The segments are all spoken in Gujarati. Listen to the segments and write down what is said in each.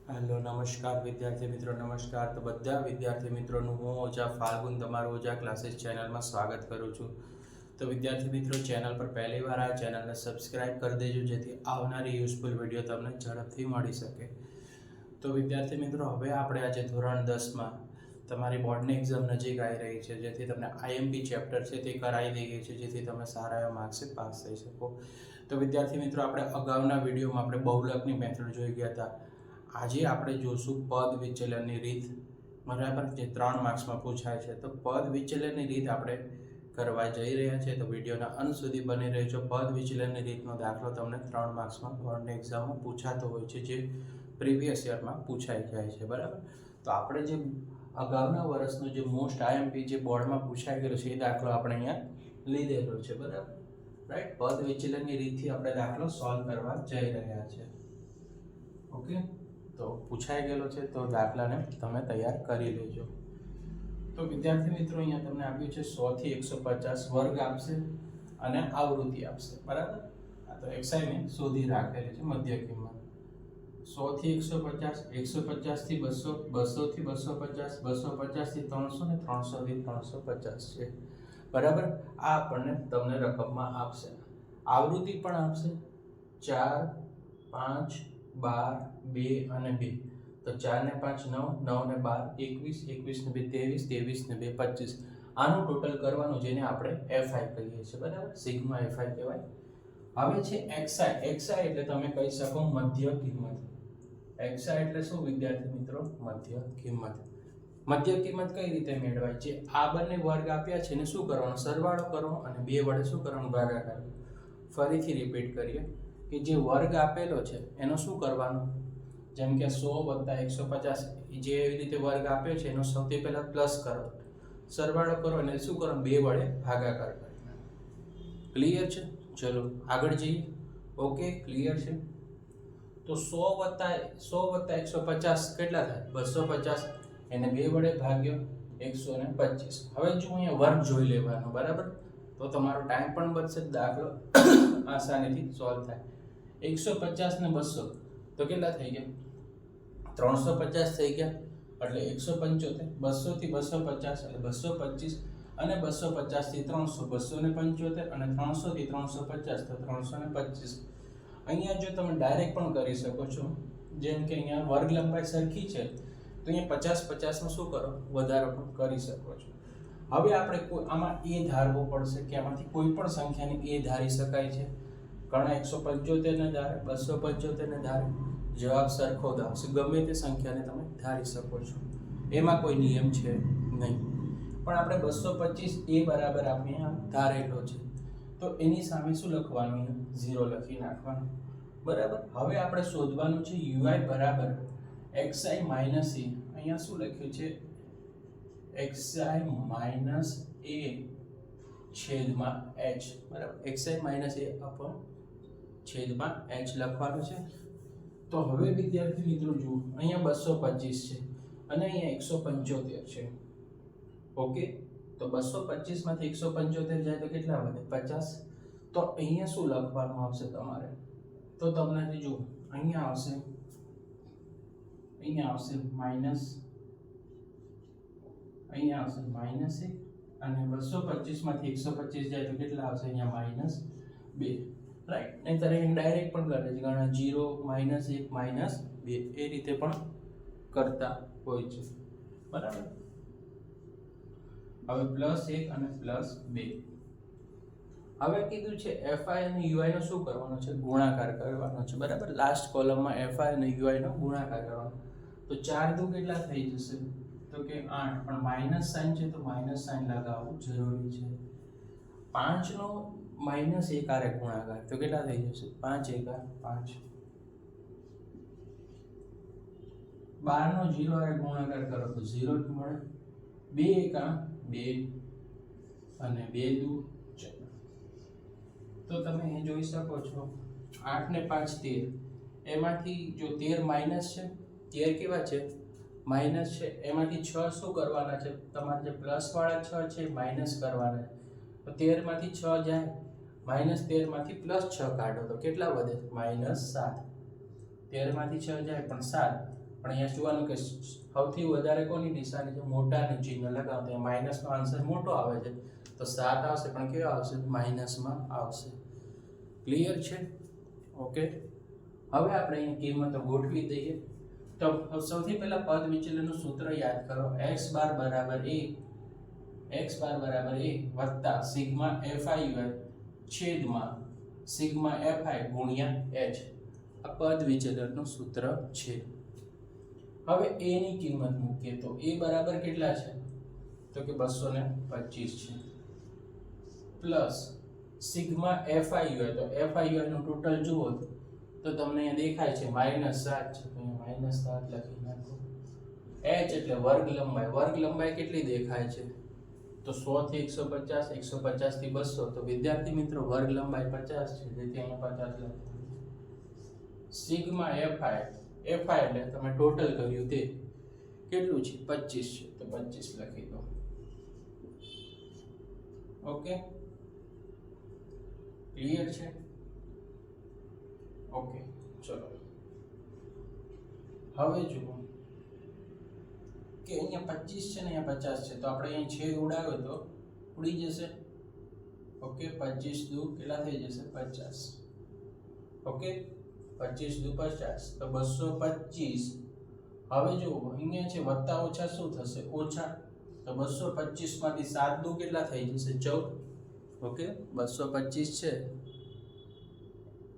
હેલો નમસ્કાર વિદ્યાર્થી મિત્રો, નમસ્કાર. તો બધા વિદ્યાર્થી મિત્રોનું હું ઓજા ફાલ્ગુન તમારું ઓજા ક્લાસીસ ચેનલમાં સ્વાગત કરું છું. તો વિદ્યાર્થી મિત્રો, ચેનલ પર પહેલી વાર આ ચેનલને સબસ્ક્રાઇબ કરી દેજો જેથી આવનારી યુઝફુલ વિડીયો તમને ઝડપથી મળી શકે. તો વિદ્યાર્થી મિત્રો, હવે આપણે આજે ધોરણ 10માં તમારી બોર્ડની એક્ઝામ નજીક આવી રહી છે, જેથી તમને આઈએમપી ચેપ્ટર છે તે કરાવી દઈએ છીએ, જેથી તમે સારા એવા માર્ક્સે પાસ થઈ શકો. તો વિદ્યાર્થી મિત્રો, આપણે અગાઉના વિડીયોમાં આપણે બહુલકની મેથડ જોઈ ગયા હતા. આજે આપણે જોશું પદ વિચલનની રીત, બરાબર, જે 3 માર્ક્સમાં પૂછાય છે. તો પદ વિચલનની રીત આપણે કરવા જઈ રહ્યા છીએ, તો વિડીયોના અંત સુધી બની રહેજો. પદ વિચલનની રીતનો દાખલો તમને 3 માર્ક્સમાં બોર્ડની એક્ઝામમાં પૂછાતો હોય છે, જે પ્રીવિયસ યરમાં પૂછાઈ જાય છે, બરાબર. તો આપણે જે અગાઉના વર્ષનો જે મોસ્ટ આઈએમપી જે બોર્ડમાં પૂછાઈ ગયેલો છે એ દાખલો આપણે અહીંયા લીધેલો છે, બરાબર, રાઈટ. પદ વિચલનની રીતથી આપણે દાખલો સોલ્વ કરવા જઈ રહ્યા છે. ઓકે, તો પૂછાઈ ગયેલો છે, તો દાખલાને તમે તૈયાર કરી લેજો. તો વિદ્યાર્થી મિત્રો, અહીંયા તમને આપ્યું છે 100 થી 150 વર્ગ આપશે અને આવૃત્તિ આપશે, બરાબર. આ તો xi ને શોધી રાખેલી છે મધ્ય કિંમત. 100 થી 150, 150 થી 200, 200 થી 250, 250 થી 300 ને 300 થી 350 છે, બરાબર. આ આપણને તમને રકમમાં આપશે. આવૃત્તિ પણ આપશે 4, 5, 12, 2 અને 2. તો 4 ને 5 9, 9 ને 12 21, 21 ને 2 23, 23 ને 2 25. આનું ટોટલ કરવાનું, જેને આપણે FI કહીએ છીએ, બરાબર. સિગ્મા FI કહેવાય. હવે છે XI એટલે તમે કહી શકો મધ્ય કિંમત. XI એટલે શું વિદ્યાર્થી મિત્રો? મધ્ય કિંમત. મધ્ય કિંમત કઈ રીતે મેળવાય છે? આ બંને વર્ગ આપ્યા છે ને શું કરવાનું? સરવાળો કરો અને 2 વડે શું કરવાનું? ભાગાકાર. ફરીથી રિપીટ કરીએ કે જે વર્ગ આપેલો છે એનો શું કરવાનું? જેમ કે 100 + 150 જે એવી રીતે વર્ગ આપ્યો છે એનો સૌથી પહેલા પ્લસ કરો, સરવાળો કરો અને શું કરો? 2 વડે ભાગાકાર કરો. ક્લિયર છે? ચલો આગળ જઈએ. ઓકે, ક્લિયર છે. તો 100 + 150 કેટલા થાય? 250. એને 2 વડે ભાગ્યો 125. હવે જો અહીંયા વર્ગ જોઈ લેવાનો, બરાબર. તો તમારો ટાઈમ પણ બચશે, દાખલો આસાનીથી સોલ્વ થાય. 150 ને 200 તો કેટલા થઈ ગયા? 350 થઈ ગયા, એટલે 175. 200 થી 250 એટલે 225 અને 250 થી 300 275 અને 300 થી 350 તો 325. અહીંયા જો તમે ડાયરેક્ટ પણ કરી શકો છો, જેમ કે અહીંયા વર્ગ લંબાઈ સરખી છે તો અહીંયા 50 50 નો શું કરો? વધારો પણ કરી શકો છો. હવે આપણે આમાં એ ધારવો પડશે કે આમાંથી કોઈ પણ સંખ્યાને એ ધારી શકાય છે. ઘણા 175 ને ધારે, 275 ને ધારે, જવાબ સરખો જ આવશે. ગમે તે સંખ્યાને તમે ધારી શકો છો, એમાં કોઈ નિયમ છે નહીં. પણ આપણે 225 એ બરાબર આપણે ધારેલો છે, તો એની સામે શું લખવાનું? 0 લખી નાખવાનું, બરાબર. હવે આપણે શોધવાનું છે ui બરાબર xi માઇનસ a. અહીંયા શું લખ્યું છે? xi માઇનસ a છેદમાં h, બરાબર. xi માઇનસ a અપોન છેદમાં h લખવાનું છે. તો હવે વિદ્યાર્થી મિત્રો જુઓ, અહીંયા 225 છે અને અહીંયા 175 છે. ઓકે, તો 225 માંથી 175 જાય તો કેટલા વધે? 50. તો અહીંયા શું લખવાનું આવશે તમારે? તો તમને જુઓ, અહીંયા આવશે માઇનસ, અહીંયા આવશે -1 અને 225 માંથી 125 જાય તો કેટલા આવશે? અહીંયા -2, રાઈટ. નહીં ત્યારે ડાયરેક્ટ પણ કરે છે, કારણ 0 -1 -2 એ રીતે પણ કરતા હોય છે, બરાબર. હવે +1 અને +2. હવે કીધું છે FI અને UI નો શું કરવાનો છે? ગુણાકાર કરવાનો છે, બરાબર. લાસ્ટ કોલમમાં FI અને UI નો ગુણાકાર કરવાનો. તો 4 દુ કેટલા થઈ જશે? તો કે 8, પણ માઇનસ સાઇન છે તો માઇનસ સાઇન લગાવવું જરૂરી છે. 5 નો -1 આરે ગુણાકાર તો કેટલા થઈ જશે? 5 × 5. 12 નો 0 આરે ગુણાકાર કરો તો 0 જ મળે. 2 × 2 અને 2 દુ 4. તો તમે અહીં જોઈ શકો છો 8 ને 5 13. એમાંથી જો 13 માઇનસ છે, 13 કેવા છે? માઇનસ છે. એમાંથી 6 શું કરવાના છે? તમારે જે પ્લસ વાળા 6 છે માઇનસ કરવાના છે. તો 13 માંથી 6 જાય, -13 માંથી +6 કાઢો તો કેટલા વધે? -7. 13 માંથી 6 જાય પણ 7, પણ અહીંયા જોવાનું કે સૌથી વધારે કોની નિશાની છે, મોટાનું ચિહ્ન લગાવો તો માઇનસનો આન્સર મોટો આવે છે, તો 7 આવશે, પણ કેવો આવશે, માઇનસમાં આવશે. ક્લિયર છે? ઓકે. હવે આપણે અહીં કિંમતો ગોઠવી દઈએ. તો સૌથી પહેલા પદ વિચલનનું સૂત્ર યાદ કરો. x બાર બરાબર a વત્તા સિગ્મા fi છેદમાં સિગ્મા fi ગુણ્યા h. આ પદ વિચલનનું સૂત્ર છે. હવે a ની કિંમત મૂકીએ તો a બરાબર કેટલા છે, તો કે 225 છે, પ્લસ સિગ્મા fi હોય તો fi નું ટોટલ જુઓ તો તમને અહીંયા દેખાય છે -7 છે, તો અહીંયા -7 લખી નાખો. h એટલે વર્ગ લંબાઈ કેટલી દેખાય છે, તો 100 થી 150, 150 થી 200, તો વિદ્યાર્થી મિત્રો વર્ગ લંબાઈ 50 છે, જેથી અહીંયા 50 લખો. સિગ્મા fi એટલે તમે ટોટલ કર્યું તે કેટલું છે, 25 છે, તો 25 લખી દો. ઓકે, ક્લિયર છે? ઓકે, ચલો હવે જુઓ કે અહીંયા 25 છે ને અહીંયા 50 છે, તો આપણે અહીં છેદ ઉડાવ્યો તો ઉડી જશે. ઓકે, 25 દુ કેટલા થઈ જશે, 50. ઓકે, 25 દુ 50, તો 225. હવે જુઓ અહીંયા છે વત્તા ઓછા શું થશે, ઓછા, તો 225 માંથી 7 દુ કેટલા થઈ જશે, 14. ઓકે, 225 છે,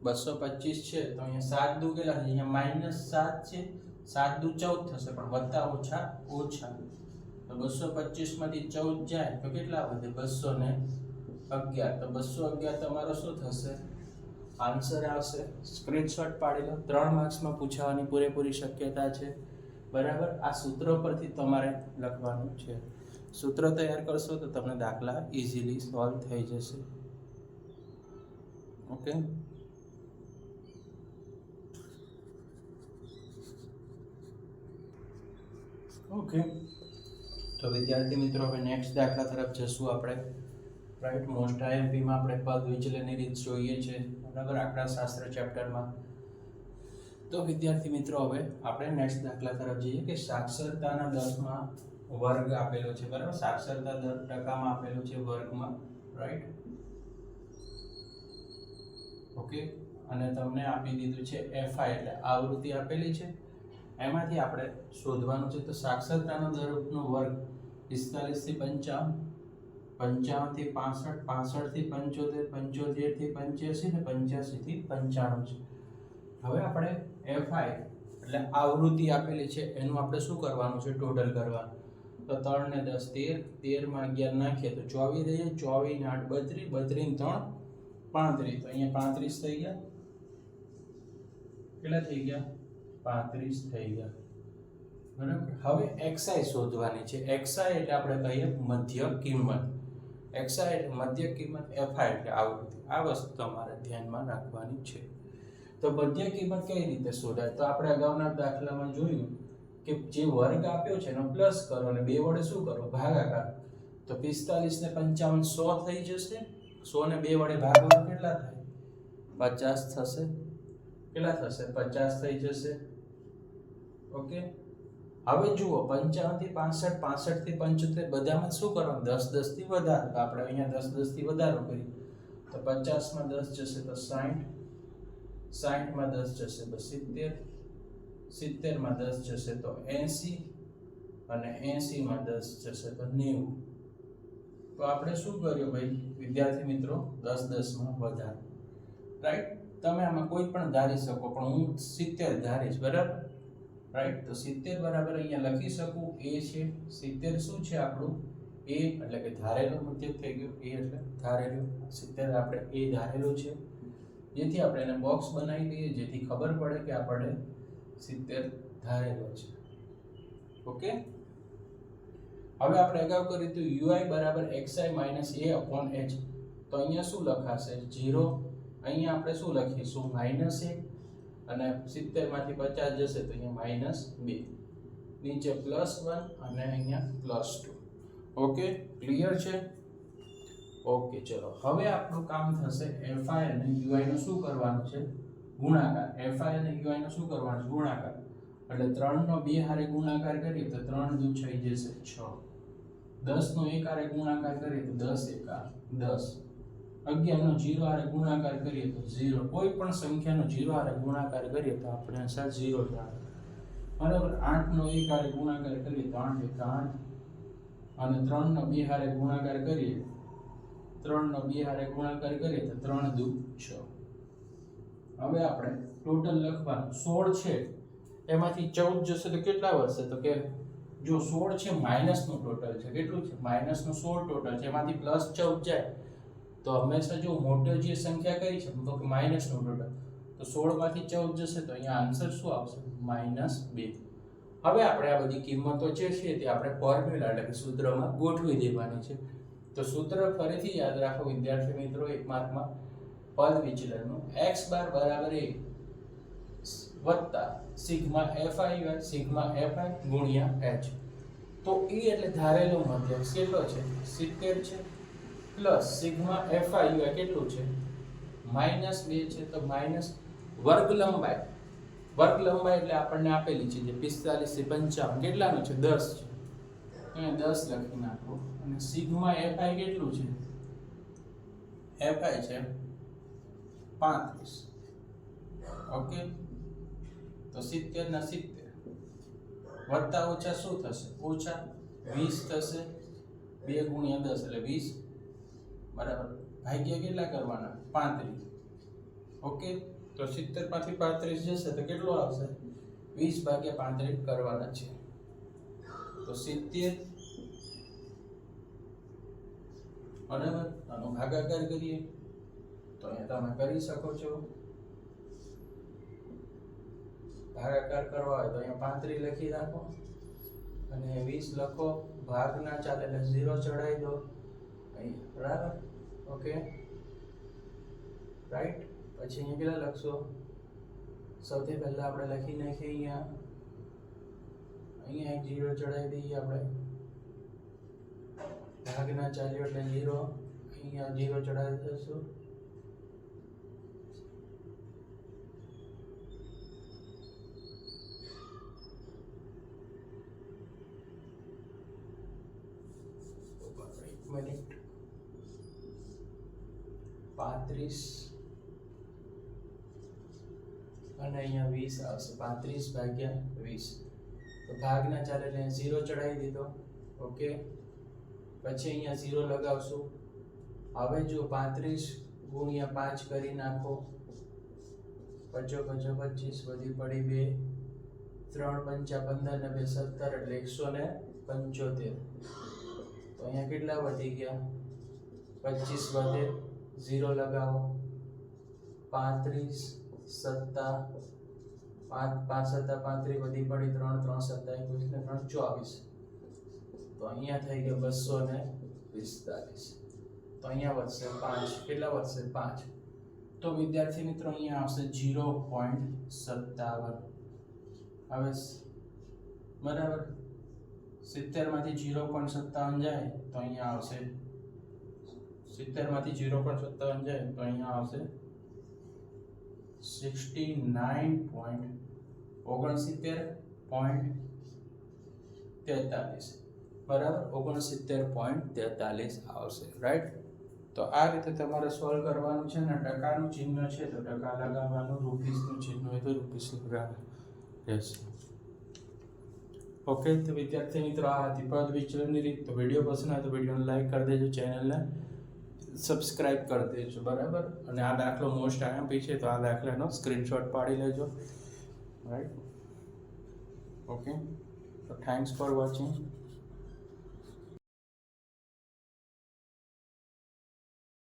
225 છે, તો અહીંયા 7 દુ કેટલા થશે, અહીંયા -7 છે, 7 દુ 14 થશે, પણ વત્તા ઓછા ઓછા, તો 225 માંથી 14 જાય તો કેટલા વધે, 211. તો 211 તમારો શું થશે, આન્સર આવશે. સ્ક્રીનશોટ પાડી લો, 3 માર્ક્સમાં પૂછાવાની પૂરેપૂરી શક્યતા છે. બરાબર, આ સૂત્ર પરથી તમારે લખવાનું છે. સૂત્ર તૈયાર કરશો તો તમને દાખલા ઇઝીલી સોલ્વ થઈ જશે. Okay, okay. તો વિદ્યાર્થી મિત્રો હવે નેક્સ્ટ દાખલા તરફ જશું આપણે. રાઈટ, મોસ્ટ આઈએમપી માં આપણે પદ વિચલનની રીત જોઈએ છે, બરાબર, આંકડાશાસ્ત્ર ચેપ્ટરમાં. તો વિદ્યાર્થી મિત્રો હવે આપણે નેક્સ્ટ દાખલા તરફ જઈએ કે સાક્ષરતાના દરમાં વર્ગ આપેલો છે, બરાબર, સાક્ષરતા દર ટકામાં આપેલો છે વર્ગમાં. રાઈટ, ઓકે, અને તમને આપી દીધું છે fi એટલે આવૃત્તિ આપેલી છે, એમાંથી આપણે શોધવાનું છે. તો સાક્ષરતાના દરનો વર્ગ 45 થી 55, 55 થી 65, 65 થી 75, 75 થી 85 ને 85 થી 95 છે. હવે આપણે fi એટલે આવૃત્તિ આપેલી છે એનું આપણે શું કરવાનું છે, ટોટલ કરવાનું. તો 3 ને 10 13, 13 માં 11 નાખીએ તો 24 થઈ જાય, 24 ને 8 32, 32 ને 3 35, તો અહીંયા 35 થઈ ગયા. કેટલા થઈ ગયા, 35 થઈ ગયા. બરાબર, હવે xi શોધવાની છે. xi એટલે આપણે કહીએ મધ્ય કિંમત, xi એટલે મધ્ય કિંમત, fi એટલે આવૃત્તિ. આ વસ્તુ તમારે ધ્યાનમાં રાખવાની છે. તો મધ્ય કિંમત કઈ રીતે શોધાય, તો આપણે અગાઉના દાખલામાં જોયું કે જે વર્ગ આપ્યો છે એનો પ્લસ કરો અને 2 વડે શું કરો, ભાગાકાર. તો 45 ને 55 100 થઈ જશે, 100 ને 2 વડે ભાગો તો કેટલા થાય, 50 થશે. કેટલા થશે, 50 થઈ જશે. ઓકે, હવે જુઓ 55 થી 65, 65 થી 75 બધામાં શું કરવાનું, 10 10 થી વધારો. તો આપણે અહીંયા 10 10 થી વધારો કરીએ તો 50 માં 10 જશે તો 60, 60 માં 10 જશે તો 70, 70 માં 10 જશે તો 80, અને 80 માં 10 જશે તો 90. તો આપણે શું કર્યું ભાઈ વિદ્યાર્થી મિત્રો, 10 10 માં વધારો. રાઈટ, તમે આમાં કોઈ પણ ધારી શકો, પણ હું 70 ધારીશ. બરાબર, રાઈટ, તો 70 બરાબર અહીંયા લખી શકું a છે. 70 શું છે આપણું, a એટલે કે ધારેલું મધ્યક થઈ ગયું, a એટલે ધારેલું. 70 આપણે a ધારેલું છે, જેથી આપણે એને બોક્સ બનાવી દઈએ, જેથી ખબર પડે કે આપણે 70 ધારેલો છે. ઓકે, હવે આપણે અગાઉ કર્યું હતું ui બરાબર xi minus a upon h. તો અહીંયા શું લખાશે, 0. અહીંયા આપણે શું લખીશું, -1, અને 70 માંથી 50 જશે તો અહીંયા -2, નીચે +1 અને અહીંયા +2. ઓકે, ક્લિયર છે? ઓકે, ચલો હવે આપણું કામ થશે fi અને ui નો શું કરવાનું છે, ગુણાકાર. fi અને ui નો શું કરવાનું છે, ગુણાકાર. એટલે 3 નો 2 હારે ગુણાકાર કરીએ તો 3 દુ થઈ જશે 6. 10 નો 1 હારે ગુણાકાર કરીએ તો 10 એકા 10. 11 નો 0 હારે ગુણાકાર કરીએ તો 0. કોઈ પણ સંખ્યાનો 0 હારે ગુણાકાર કરીએ તો આપણે આન્સર 0 જ આવે. બરાબર. 8 નો 1 હારે ગુણાકાર કરીએ તો 8 એકા 8 અને 3 નો 2 હારે ગુણાકાર કરીએ 3 નો 2 હારે ગુણાકાર કરીએ તો 3 દુ 6. હવે આપણે ટોટલ લખવાનું 16 છે એમાંથી 14 જશે તો કેટલા વધશે? તો કે જો 16 છે માઈનસ નું ટોટલ છે. કેટલું છે? માઈનસ નું 16 ટોટલ છે. એમાંથી પ્લસ 14 જાય તો હંમેશા જો મોટો જે સંખ્યા કઈ છે તો કે માઈનસ નું ટોટલ. તો 16 માંથી 14 જશે તો અહીંયા આન્સર શું આવશે? -2. હવે આપણે આ બધી કિંમતો જે છે તે આપણે ફોર્મ્યુલા એટલે કે સૂત્રમાં ગોઠવી દેવાની છે. તો સૂત્ર ફરીથી યાદ રાખો વિદ્યાર્થી મિત્રો, એક માર્કમાં પદ વિચલનનું x બાર બરાબર a વત્તા સિગ્મા fi સિગ્મા fi ગુણ્યા h. તો e એટલે ધારેલો મધ્યક કેટલો છે? 70 છે પ્લસ સિગ્મા fi કેટલું છે? -2 છે. તો માઈનસ વર્ગ લંબાઈ એટલે આપણને આપેલી છે જે 45 થી 55 કેટલાનું છે? 10 છે. અહીંયા 10 લખી નાખો. અને સિગ્મા fi કેટલું છે? fi છે 35. ઓકે. તો 70 ના 70 વત્તા ઓછા શું થશે? ઓછા 20 થશે. 2 ગુણ્યા 10 એટલે 20. બરાબર. ભાગ્યા કેટલા કરવાના? 35. ઓકે. તો 70 માંથી 35 જશે તો કેટલું આવશે? 20 ભાગ્યા 35 કરવાના છે. તો 70 બરાબર. આનો ભાગાકાર કરીએ તો અહીંયા તમે કરી શકો છો. ભાગાકાર કરવા હોય તો અહીંયા 35 લખી રાખો અને 20 લખો. ભાગ ના ચાલે એટલે 0 ચડાવી દો અહીંયા. બરાબર. Okay right. પછી અહીંયા કેટલા લખશો? સૌથી પહેલા આપણે લખી નાખીએ અહીંયા એક 0 ચડાવી દઈએ આપણે. ભાગ ના ચાલ્યો એટલે 0. અહીંયા 0 ચડાવી દઈશું. મિનિટ 35 અને અહીંયા 20 આવશે. 35 ભાગ્યા 20. તો ભાગના ચાલે એટલે 0 ચડાવી દીધો. ઓકે. પછી અહીંયા 0 લગાવશું. હવે જો 35 ગુણ્યા 5 કરી નાખો. 5 5 25 વધી પડી 2. 3 5 15 ને 2 17 એટલે 175. તો અહીંયા કેટલા વધી ગયા? 25 વધે. 0 લગાવો. 35 7 5 5 7 35 વધી પડી 3 3 7 21 ને 3 24. તો અહીંયા થઈ ગયો 245. તો અહીંયા વધશે 5. કેટલા વધશે? 5. તો વિદ્યાર્થી મિત્રો અહીંયા આવશે 0.57. હવે બરાબર. 70 માંથી 0.57 જાય તો અહીંયા આવશે 70 માંથી 0.57 જાય તો અહીંયા આવશે 69.43. બરાબર. 69.43 આવશે. રાઈટ. તો આ રીતે તમારે સોલ્વ કરવાનું છે ને ટકાનું ચિહ્ન છે તો ટકા લગાવવાનું, રૂપીસનું ચિહ્ન હોય તો રૂપીસ લગાવવાનું રહેશે. ઓકે. તો વિદ્યાર્થી મિત્રો આ હતી પદ વિચલનની રીત. તો વિડીયો પસંદ આવે તો વિડીયોને લાઈક કરી દેજો, ચેનલને સબસ્ક્રાઇબ કરી દેજો. બરાબર. અને આ દાખલો મોસ્ટ આઈએમપી છે તો આ દાખલાનો સ્ક્રીનશોટ પાડી લેજો. રાઈટ. ઓકે. તો થેન્ક્સ ફોર વોચિંગ.